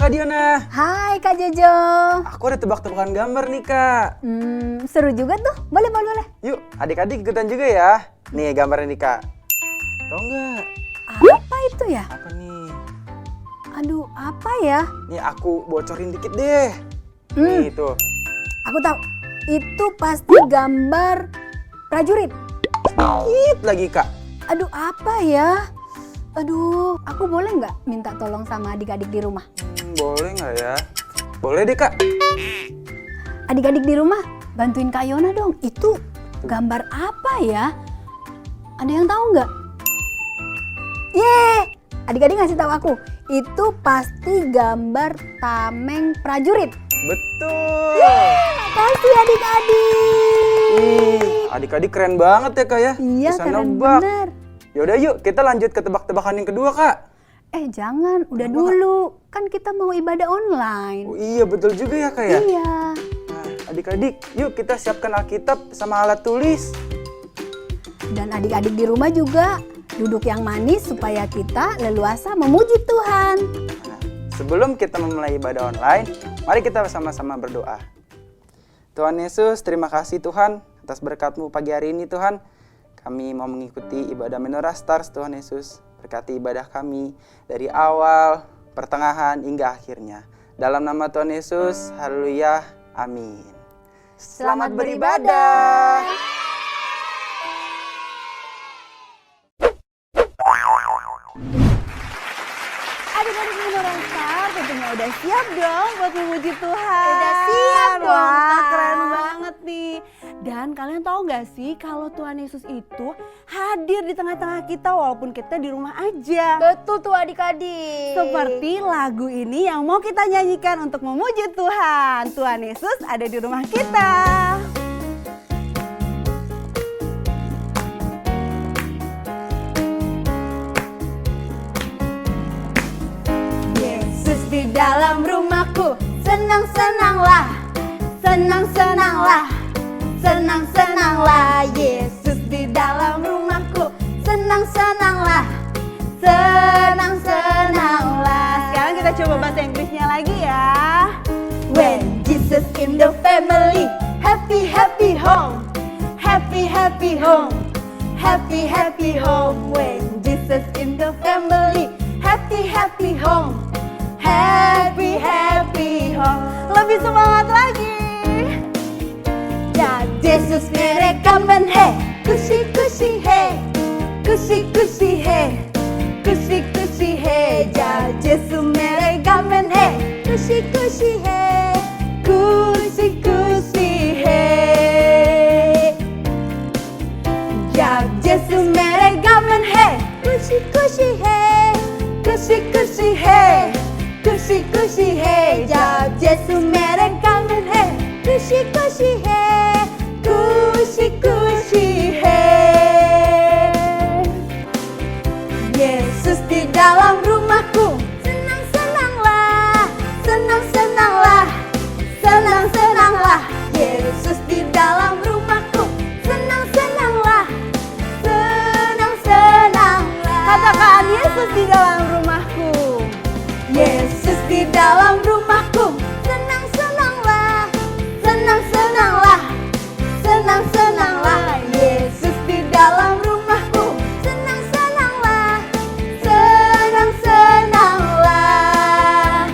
Kak Diana. Hai Kak Jojo. Aku ada tebak-tebakan gambar nih Kak. Seru juga tuh. Boleh. Yuk, adik-adik ikutan juga ya. Nih gambarnya nih Kak. Tahu nggak? Apa itu ya? Apa nih? Aduh, apa ya? Nih aku bocorin dikit deh. Nih tuh. Aku tahu. Itu pasti gambar prajurit. Dikit lagi Kak. Aduh, apa ya? Aduh, aku boleh nggak minta tolong sama adik-adik di rumah? Boleh nggak ya? Boleh deh Kak. Adik-adik di rumah, bantuin Kak Yona dong. Itu gambar apa ya? Ada yang tahu nggak? Yeay! Adik-adik ngasih tahu aku. Itu pasti gambar tameng prajurit. Betul. Makasih adik-adik. Adik-adik keren banget ya Kak ya. Iya, Bisa keren nebak. bener. Yaudah yuk kita lanjut ke tebak-tebakan yang kedua Kak. Jangan, udah dulu. Kan kita mau ibadah online. Oh iya betul juga ya Kak ya. Iya. Nah, adik-adik yuk kita siapkan Alkitab sama alat tulis. Dan adik-adik di rumah juga duduk yang manis supaya kita leluasa memuji Tuhan. Nah, sebelum kita memulai ibadah online, mari kita sama-sama berdoa. Tuhan Yesus, terima kasih Tuhan atas berkat-Mu pagi hari ini Tuhan. Kami mau mengikuti ibadah Menorah Stars Tuhan Yesus. Berkati ibadah kami dari awal, pertengahan hingga akhirnya. Dalam nama Tuhan Yesus, haleluya, amin. Selamat beribadah. Adik-adik Menorah Stars tentunya udah siap dong buat memuji Tuhan. Udah siap dong, Wah, Kak. keren banget nih. Dan kalian tahu nggak sih kalau Tuhan Yesus itu hadir di tengah-tengah kita walaupun kita di rumah aja. Betul tuh adik-adik. Seperti lagu ini yang mau kita nyanyikan untuk memuji Tuhan. Tuhan Yesus ada di rumah kita. Yesus di dalam rumahku, senang-senanglah, senang-senanglah, senang-senanglah. Yesus di dalam rumahku, senang-senanglah, senang-senanglah. Sekarang kita coba bahasa Inggrisnya lagi ya. When Jesus in the family, happy happy home, happy happy home, happy happy home. When Jesus in the family, happy happy home, happy happy home. Lebih semangat lagi. Ya Yesus mereka menhe, kusi kusi he, kusi kusi he, kusi kusi he. Ya Yesus mereka menhe, kusi kusi he, kusi kusi he. Ya Yesus mereka menhe, kusi kusi he, kusi kusi he, kusi kusi he. Ya Yesus mereka menhe, kusi kusi he, kusi kusi he. Yesus di dalam rumahku, senang-senanglah, senang-senanglah, senang-senanglah. Yesus di dalam rumahku, senang-senanglah, senang-senanglah. Katakan Yesus di dalam rumahku. Yesus di dalam rumahku, senang-senanglah, senang-senanglah, senang-senanglah. Yesus di dalam rumahku, senang-senanglah, senang-senanglah,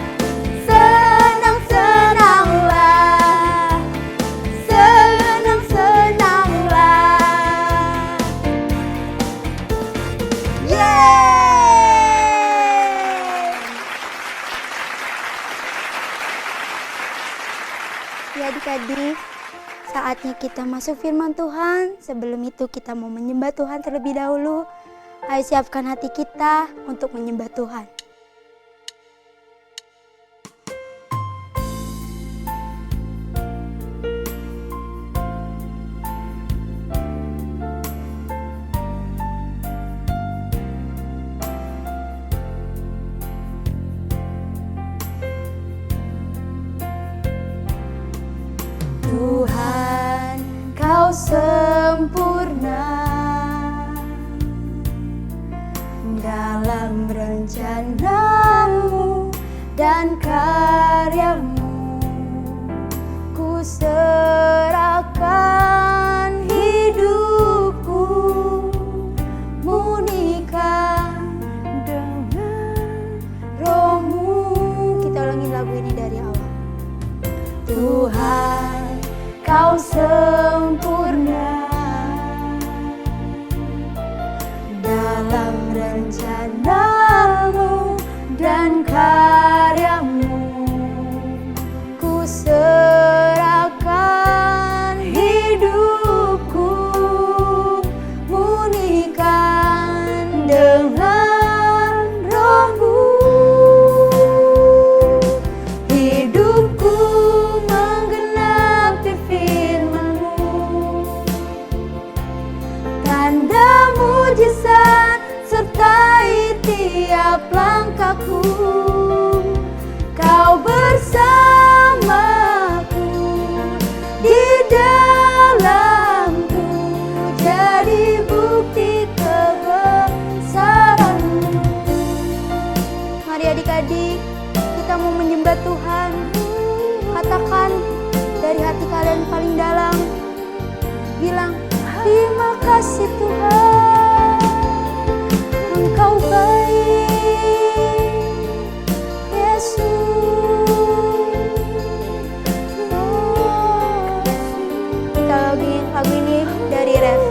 senang-senanglah, senang-senanglah. Ya adik-adik, saatnya kita masuk firman Tuhan. Sebelum itu kita mau menyembah Tuhan terlebih dahulu. Ayo siapkan hati kita untuk menyembah Tuhan. Tuhan, Kau sempurna dalam rencana rencanamu dan karyamu. Ku serahkan hidupku, murnikan dengan rohmu. Hidupku menggenapi firman-Mu, tanda mujizat sertai tiap langkahku. Kau bersamaku, di dalamku, jadi bukti kebesaran-Mu. Mari adik-adik, kita mau menyembah Tuhan. Katakan dari hati kalian paling dalam, bilang, terima kasih Tuhan, Engkau baik, Yesus. Kita lagu ini dari Ref.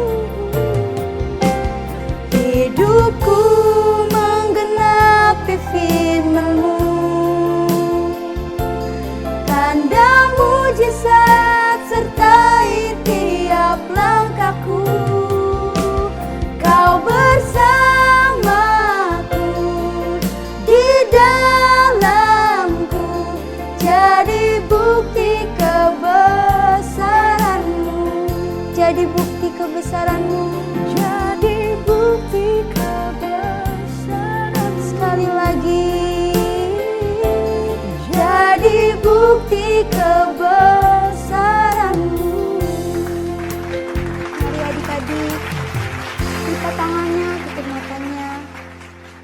Hidupku menggenapi firman-Mu, tanda mujizat sertai tiap langkahku. Kau bersamaku, di dalamku, jadi bukti kebesaran-Mu. Jadi bukti kebesaran-Mu. Jadi bukti kebesaran. Sekali lagi. Jadi bukti kebesaran-Mu. Mari adik-adik, buka tangannya, tutup matanya.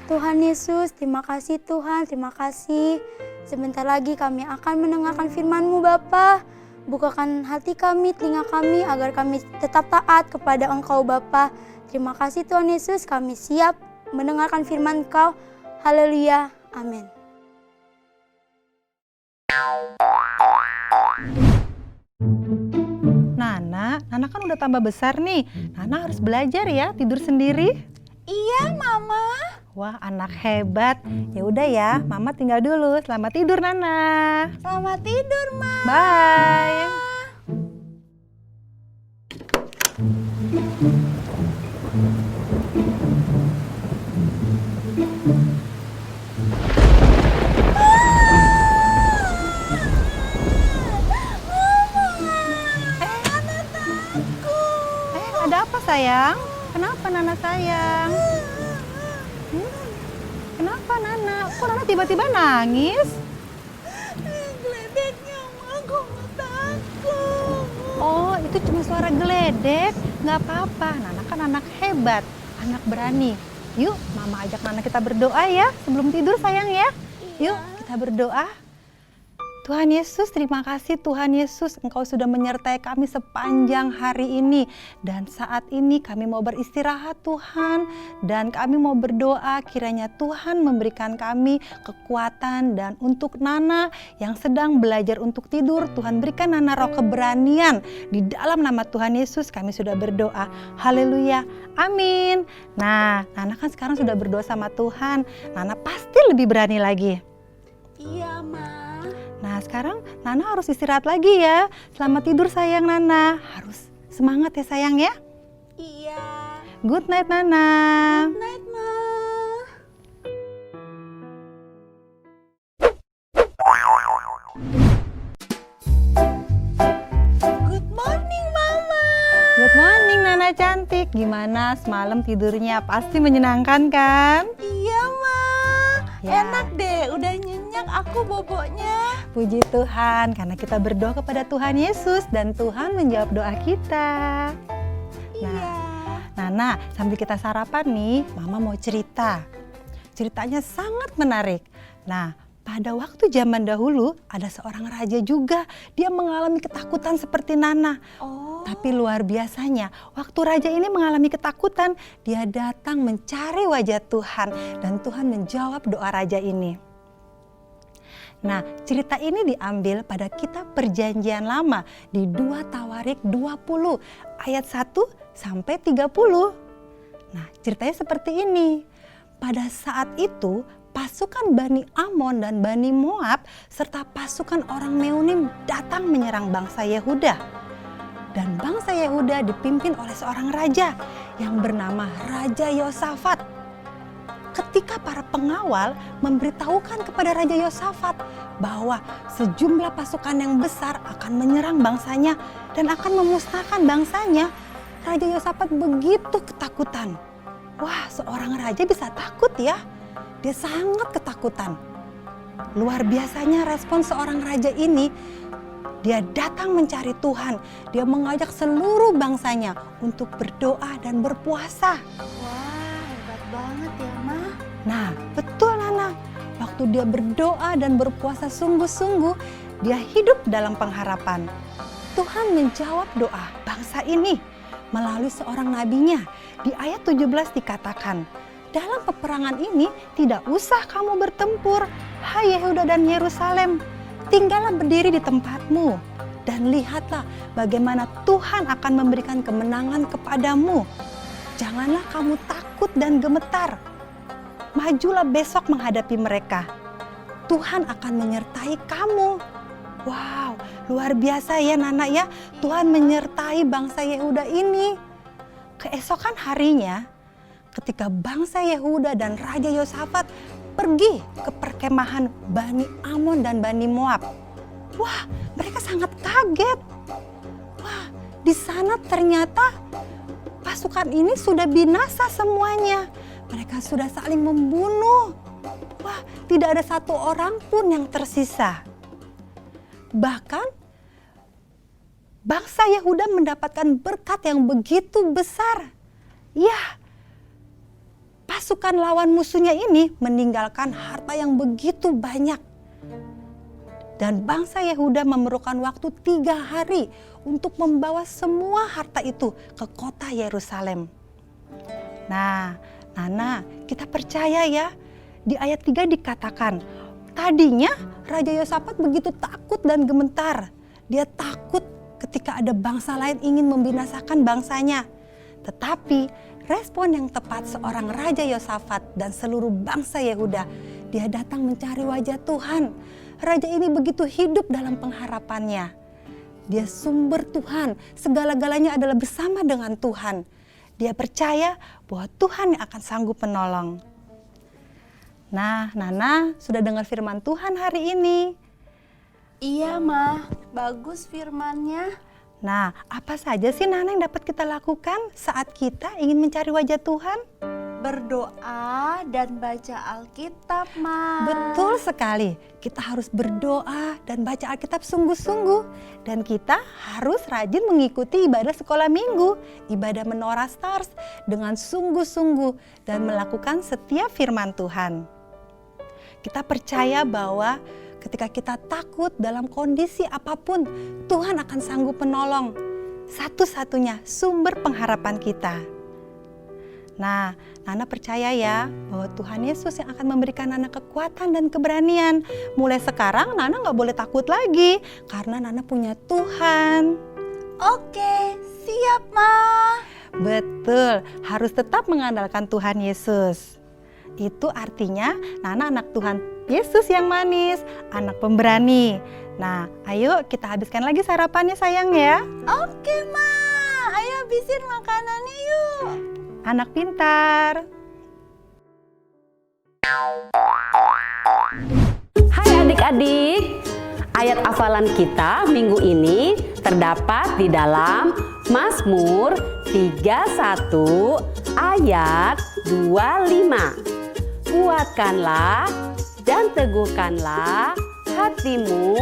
Tuhan Yesus, terima kasih Tuhan, terima kasih. Sebentar lagi kami akan mendengarkan firman-Mu Bapa. Bukakan hati kami, telinga kami, agar kami tetap taat kepada Engkau Bapa. Terima kasih Tuhan Yesus, kami siap mendengarkan firman Engkau. Haleluya, amin. Nana kan udah tambah besar nih. Nana harus belajar ya, tidur sendiri. Iya, Mama. Wah, anak hebat. Ya udah ya, Mama tinggal dulu. Selamat tidur, Nana. Selamat tidur, Ma. Bye. Ada apa sayang? Kenapa Nana sayang? Kenapa Nana? Kok Nana tiba-tiba nangis? Geledeknya, Ma, aku takut. Oh, itu cuma suara geledek. Nggak apa-apa, Nana kan anak hebat, anak berani. Yuk, Mama ajak Nana kita berdoa ya sebelum tidur sayang ya. Yuk, kita berdoa. Tuhan Yesus, terima kasih Tuhan Yesus, Engkau sudah menyertai kami sepanjang hari ini. Dan saat ini kami mau beristirahat Tuhan, dan kami mau berdoa kiranya Tuhan memberikan kami kekuatan. Dan untuk Nana yang sedang belajar untuk tidur, Tuhan berikan Nana roh keberanian. Di dalam nama Tuhan Yesus kami sudah berdoa. Haleluya, amin. Nah, Nana kan sekarang sudah berdoa sama Tuhan, Nana pasti lebih berani lagi. Iya, Ma. Nah sekarang Nana harus istirahat lagi ya. Selamat tidur sayang Nana. Harus semangat ya sayang ya. Iya. Good night Nana. Good night, Ma. Good morning, Mama. Good morning Nana cantik. Gimana semalam tidurnya? Pasti menyenangkan kan? Iya, Ma. Ya. Enak deh, udah nyenyak aku boboknya. Puji Tuhan karena kita berdoa kepada Tuhan Yesus dan Tuhan menjawab doa kita. Iya. Nana, sambil kita sarapan nih, Mama mau cerita. Ceritanya sangat menarik. Nah, pada waktu zaman dahulu ada seorang raja juga. Dia mengalami ketakutan seperti Nana. Oh. Tapi luar biasanya, waktu raja ini mengalami ketakutan, dia datang mencari wajah Tuhan dan Tuhan menjawab doa raja ini. Nah, cerita ini diambil pada kitab Perjanjian Lama di 2 Tawarik 20 ayat 1 sampai 30. Nah, ceritanya seperti ini. pada saat itu pasukan Bani Amon dan Bani Moab serta pasukan orang Meunim datang menyerang bangsa Yehuda. Dan bangsa Yehuda dipimpin oleh seorang raja yang bernama Raja Yosafat. Ketika para pengawal memberitahukan kepada Raja Yosafat bahwa sejumlah pasukan yang besar akan menyerang bangsanya dan akan memusnahkan bangsanya, Raja Yosafat begitu ketakutan. Wah, seorang raja bisa takut ya. Dia sangat ketakutan. Luar biasanya respon seorang raja ini. Dia datang mencari Tuhan. Dia mengajak seluruh bangsanya untuk berdoa dan berpuasa. Wah, hebat banget ya, Ma. Nah, betul Nana. Waktu dia berdoa dan berpuasa sungguh-sungguh, dia hidup dalam pengharapan. Tuhan menjawab doa bangsa ini melalui seorang nabinya. Di ayat 17 dikatakan, dalam peperangan ini tidak usah kamu bertempur, hai Yehuda dan Yerusalem. Tinggallah berdiri di tempatmu dan lihatlah bagaimana Tuhan akan memberikan kemenangan kepadamu. Janganlah kamu takut dan gemetar. Majulah besok menghadapi mereka. Tuhan akan menyertai kamu. Wow, luar biasa ya Nana ya. Tuhan menyertai bangsa Yehuda ini. Keesokan harinya, ketika bangsa Yehuda dan Raja Yosafat pergi ke perkemahan Bani Amon dan Bani Moab. Wah, mereka sangat kaget. Wah, di sana ternyata pasukan ini sudah binasa semuanya. Mereka sudah saling membunuh. Wah, tidak ada satu orang pun yang tersisa. Bahkan bangsa Yehuda mendapatkan berkat yang begitu besar. Ya, pasukan lawan musuhnya ini meninggalkan harta yang begitu banyak. Dan bangsa Yehuda memerlukan waktu 3 hari untuk membawa semua harta itu ke kota Yerusalem. Nah, Nana, kita percaya ya, di ayat 3 dikatakan, tadinya Raja Yosafat begitu takut dan gemetar. Dia takut ketika ada bangsa lain ingin membinasakan bangsanya. Tetapi respon yang tepat seorang Raja Yosafat dan seluruh bangsa Yehuda, dia datang mencari wajah Tuhan. Raja ini begitu hidup dalam pengharapannya. Dia sumber Tuhan, segala-galanya adalah bersama dengan Tuhan. Dia percaya bahwa Tuhan yang akan sanggup menolong. Nah, Nana sudah dengar firman Tuhan hari ini. Iya, Ma. Bagus firmannya. Nah, apa saja sih Nana yang dapat kita lakukan saat kita ingin mencari wajah Tuhan? Berdoa dan baca Alkitab, Ma. Betul sekali, kita harus berdoa dan baca Alkitab sungguh-sungguh. Dan kita harus rajin mengikuti ibadah sekolah minggu, ibadah Menorah Stars dengan sungguh-sungguh dan melakukan setiap firman Tuhan. Kita percaya bahwa ketika kita takut dalam kondisi apapun, Tuhan akan sanggup menolong. Satu-satunya sumber pengharapan kita. Nah, Nana percaya ya bahwa Tuhan Yesus yang akan memberikan Nana kekuatan dan keberanian. Mulai sekarang Nana gak boleh takut lagi karena Nana punya Tuhan. Oke, siap, Ma. Betul, harus tetap mengandalkan Tuhan Yesus. Itu artinya Nana anak Tuhan Yesus yang manis, anak pemberani. Nah, ayo kita habiskan lagi sarapannya sayang ya. Oke, Ma. Ayo habisin makanannya yuk. Anak pintar. Hai adik-adik, ayat hafalan kita minggu ini terdapat di dalam Mazmur 31 ayat 25. Kuatkanlah dan teguhkanlah hatimu,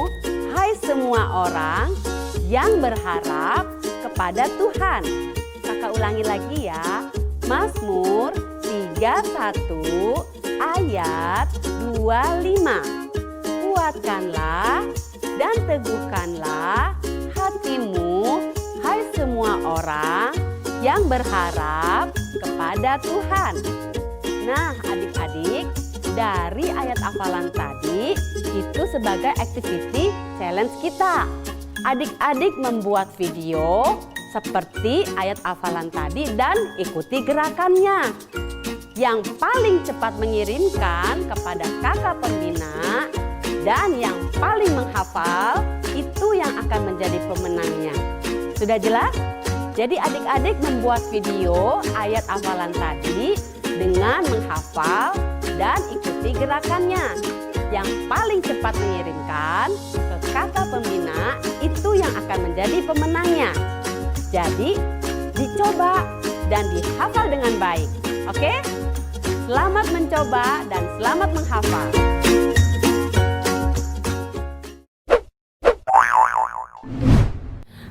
hai semua orang yang berharap kepada Tuhan. Kakak ulangi lagi ya. Mazmur 31 ayat 25. Kuatkanlah dan teguhkanlah hatimu, hai semua orang yang berharap kepada Tuhan. Nah, adik-adik, dari ayat hafalan tadi itu sebagai activity challenge kita. Adik-adik membuat video seperti ayat hafalan tadi dan ikuti gerakannya. yang paling cepat mengirimkan kepada kakak pembina dan yang paling menghafal itu yang akan menjadi pemenangnya. Sudah jelas? Jadi adik-adik membuat video ayat hafalan tadi dengan menghafal dan ikuti gerakannya. Yang paling cepat mengirimkan ke kakak pembina itu yang akan menjadi pemenangnya. Jadi dicoba dan dihafal dengan baik. Oke? Selamat mencoba dan selamat menghafal.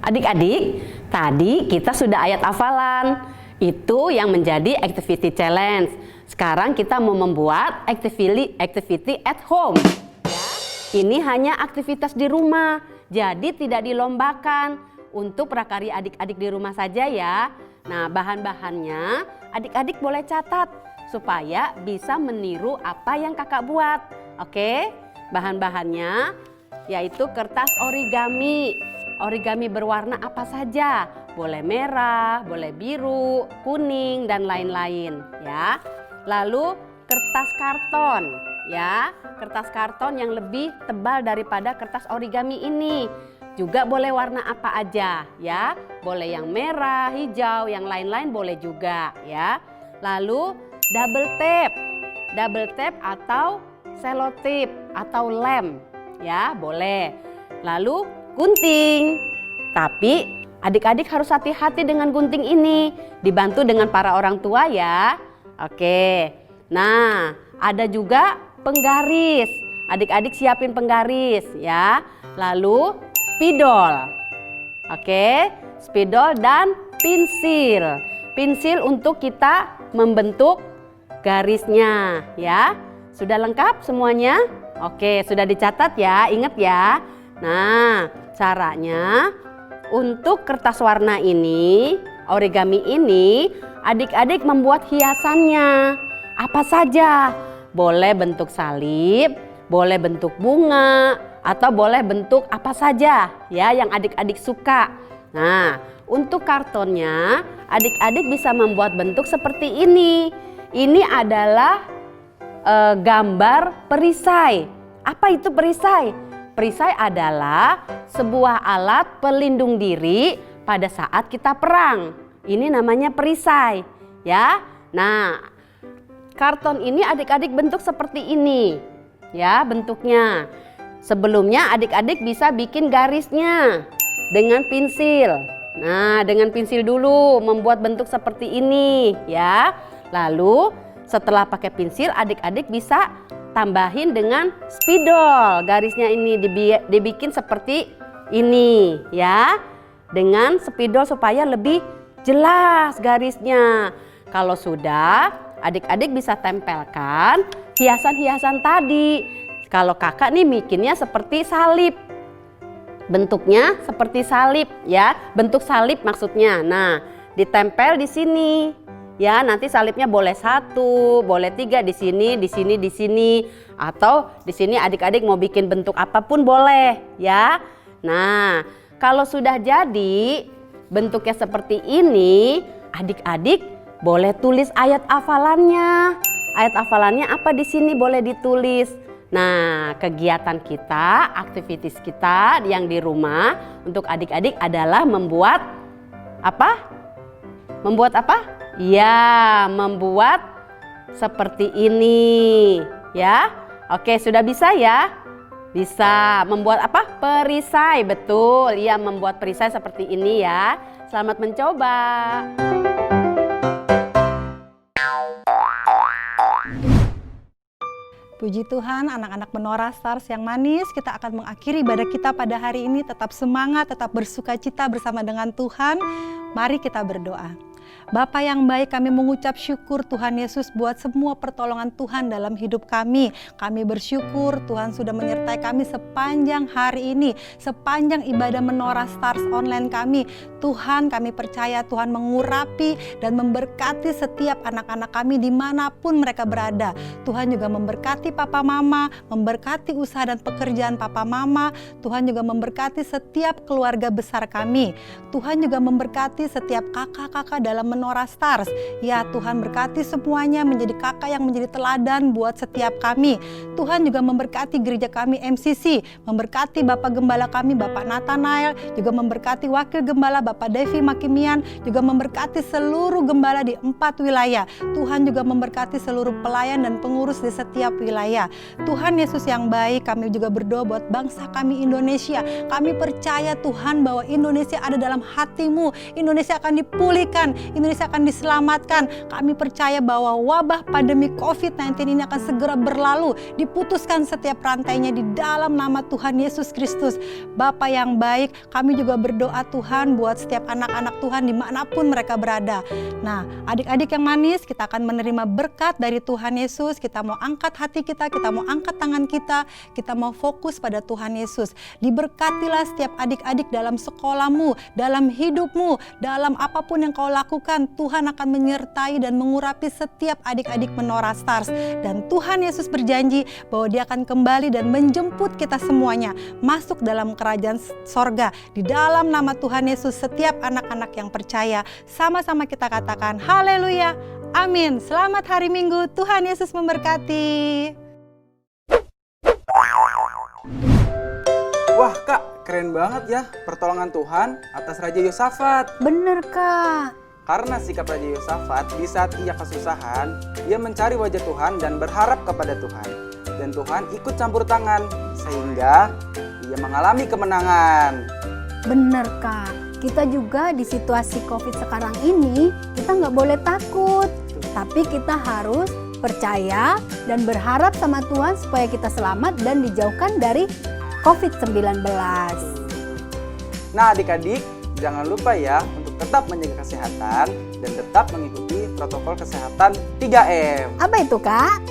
Adik-adik, tadi kita sudah ayat hafalan. Itu yang menjadi activity challenge. Sekarang kita mau membuat activity at home. Ya, ini hanya aktivitas di rumah, jadi tidak dilombakan. Untuk prakarya adik-adik di rumah saja ya. Nah, bahan-bahannya adik-adik boleh catat supaya bisa meniru apa yang kakak buat. Oke, bahan-bahannya yaitu kertas origami. Origami berwarna apa saja, boleh merah, boleh biru, kuning, dan lain-lain ya. Lalu kertas karton ya, kertas karton yang lebih tebal daripada kertas origami ini. Juga boleh warna apa aja ya, boleh yang merah, hijau, yang lain-lain boleh juga ya. Lalu double tape atau selotip atau lem ya, boleh. Lalu gunting, tapi adik-adik harus hati-hati dengan gunting ini, dibantu dengan para orang tua ya. Oke, nah ada juga penggaris, adik-adik siapin penggaris ya. Lalu spidol, oke, spidol dan pensil. Pensil untuk kita membentuk garisnya ya. Sudah lengkap semuanya? Oke, sudah dicatat ya, ingat ya. Nah, caranya untuk kertas warna ini, origami ini, adik-adik membuat hiasannya. Apa saja? Boleh bentuk salib, boleh bentuk bunga, atau boleh bentuk apa saja ya yang adik-adik suka. Nah, untuk kartonnya, adik-adik bisa membuat bentuk seperti ini. Ini adalah gambar perisai. Apa itu perisai? Perisai adalah sebuah alat pelindung diri pada saat kita perang. Ini namanya perisai, ya. Nah, karton ini adik-adik bentuk seperti ini, ya bentuknya. Sebelumnya adik-adik bisa bikin garisnya dengan pensil. Nah, dengan pensil dulu membuat bentuk seperti ini, ya. Lalu setelah pakai pensil, adik-adik bisa tambahin dengan spidol. Garisnya ini dibikin seperti ini ya. Dengan spidol supaya lebih jelas garisnya. Kalau sudah, adik-adik bisa tempelkan hiasan-hiasan tadi. Kalau kakak nih bikinnya seperti salib. Bentuknya seperti salib ya. Bentuk salib maksudnya. Nah, ditempel di sini. Ya, nanti salibnya boleh 1, boleh 3 di sini, di sini, di sini, atau di sini adik-adik mau bikin bentuk apapun boleh, ya. Nah, kalau sudah jadi bentuknya seperti ini, adik-adik boleh tulis ayat hafalannya. Ayat hafalannya apa di sini boleh ditulis. Nah, kegiatan kita, aktivitas kita yang di rumah untuk adik-adik adalah membuat apa? Membuat apa? Ya, membuat seperti ini ya. Oke, sudah bisa ya? Bisa. Membuat apa? Perisai, betul. Ya, membuat perisai seperti ini ya. Selamat mencoba. Puji Tuhan, anak-anak Menora Stars yang manis, kita akan mengakhiri ibadah kita pada hari ini. Tetap semangat, tetap bersukacita bersama dengan Tuhan. Mari kita berdoa. Bapa yang baik, kami mengucap syukur Tuhan Yesus buat semua pertolongan Tuhan dalam hidup kami. Kami bersyukur Tuhan sudah menyertai kami sepanjang hari ini, sepanjang ibadah Menora Stars online kami. Tuhan, kami percaya Tuhan mengurapi dan memberkati setiap anak-anak kami dimanapun mereka berada. Tuhan juga memberkati papa mama, memberkati usaha dan pekerjaan papa mama. Tuhan juga memberkati setiap keluarga besar kami. Tuhan juga memberkati setiap kakak-kakak dalam Menora Stars. Ya Tuhan, berkati semuanya menjadi kakak yang menjadi teladan buat setiap kami. Tuhan juga memberkati gereja kami MCC, memberkati Bapak Gembala kami Bapak Nathanael, juga memberkati Wakil Gembala Bapak Devi Makimian, juga memberkati seluruh gembala di 4 wilayah. Tuhan juga memberkati seluruh pelayan dan pengurus di setiap wilayah. Tuhan Yesus yang baik, kami juga berdoa buat bangsa kami Indonesia. Kami percaya Tuhan bahwa Indonesia ada dalam hati-Mu. Indonesia akan dipulihkan, Indonesia akan diselamatkan. Kami percaya bahwa wabah pandemi COVID-19 ini akan segera berlalu, diputuskan setiap rantainya di dalam nama Tuhan Yesus Kristus. Bapa yang baik, kami juga berdoa Tuhan buat setiap anak-anak Tuhan dimanapun mereka berada. Nah, adik-adik yang manis, kita akan menerima berkat dari Tuhan Yesus. Kita mau angkat hati kita mau angkat tangan kita mau fokus pada Tuhan Yesus. Diberkatilah setiap adik-adik dalam sekolahmu, dalam hidupmu, dalam apapun yang kau lakukan. Tuhan akan menyertai dan mengurapi setiap adik-adik Menora Stars. Dan Tuhan Yesus berjanji bahwa Dia akan kembali dan menjemput kita semuanya masuk dalam kerajaan sorga. Di dalam nama Tuhan Yesus, setiap anak-anak yang percaya, sama-sama kita katakan haleluya, amin. Selamat hari Minggu, Tuhan Yesus memberkati. Wah Kak, keren banget ya pertolongan Tuhan atas Raja Yosafat. Bener Kak. Karena sikap Raja Yosafat di saat ia kesusahan, ia mencari wajah Tuhan dan berharap kepada Tuhan. Dan Tuhan ikut campur tangan, sehingga ia mengalami kemenangan. Bener Kak, kita juga di situasi COVID sekarang ini, kita nggak boleh takut. Tapi kita harus percaya dan berharap sama Tuhan supaya kita selamat dan dijauhkan dari COVID-19. Nah adik-adik, jangan lupa ya untuk tetap menjaga kesehatan dan tetap mengikuti protokol kesehatan 3M. Apa itu Kak?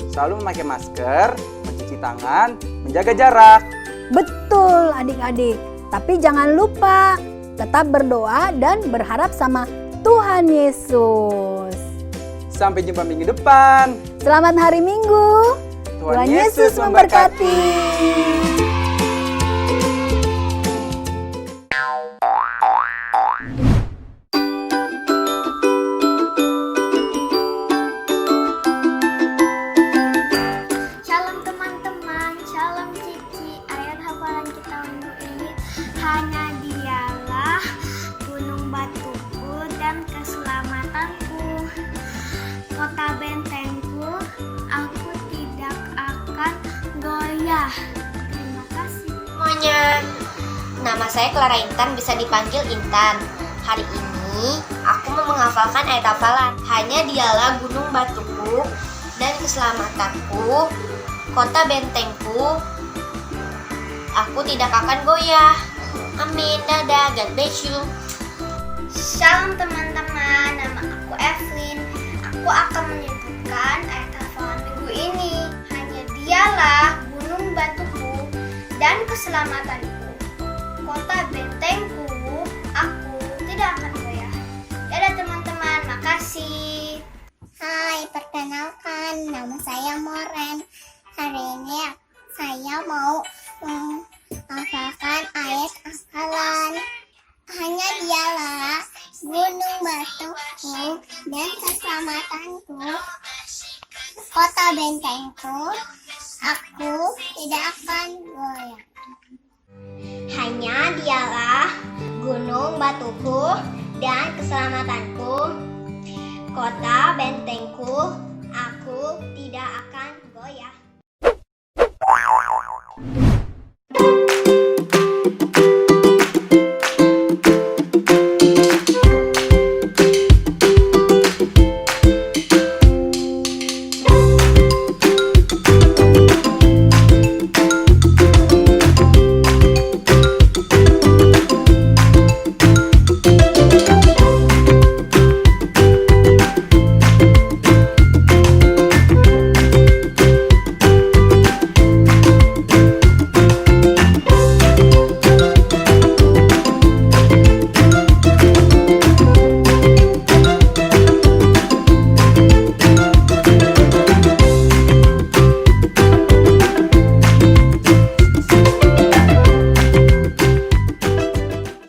Selalu memakai masker, mencuci tangan, menjaga jarak. Betul adik-adik, tapi jangan lupa tetap berdoa dan berharap sama Tuhan Yesus. Sampai jumpa minggu depan. Selamat hari Minggu. Tuhan Yesus memberkati. Shalom teman-teman, shalom Cici. Ayat hafalan kita minggu ini, hanya Dialah gunung batuku dan keselamatanku, kota bentengku, aku tidak akan goyah. Terima kasih. Semuanya, nama saya Clara Intan, bisa dipanggil Intan. Hari ini aku mau menghafalkan ayat hafalan. Hanya Dialah gunung batuku dan keselamatanku, kota bentengku, aku tidak akan goyah. Amin, dadah, God bless you. Shalom teman-teman, nama aku Evelyn. Aku akan menyebutkan ayat hafalan minggu ini. Hanya Dialah gunung batuku dan keselamatanku, kota bentengku, aku tidak akan goyah. Dadah teman-teman, makasih. Hai, perkenalkan, nama saya Moren. Hari ini saya mau menghafalkan ayat hafalan. Hanya Dialah gunung batuku dan keselamatanku, kota bentengku, aku tidak akan goyah. Hanya Dialah gunung batuku dan keselamatanku, kota bentengku, aku tidak akan goyah.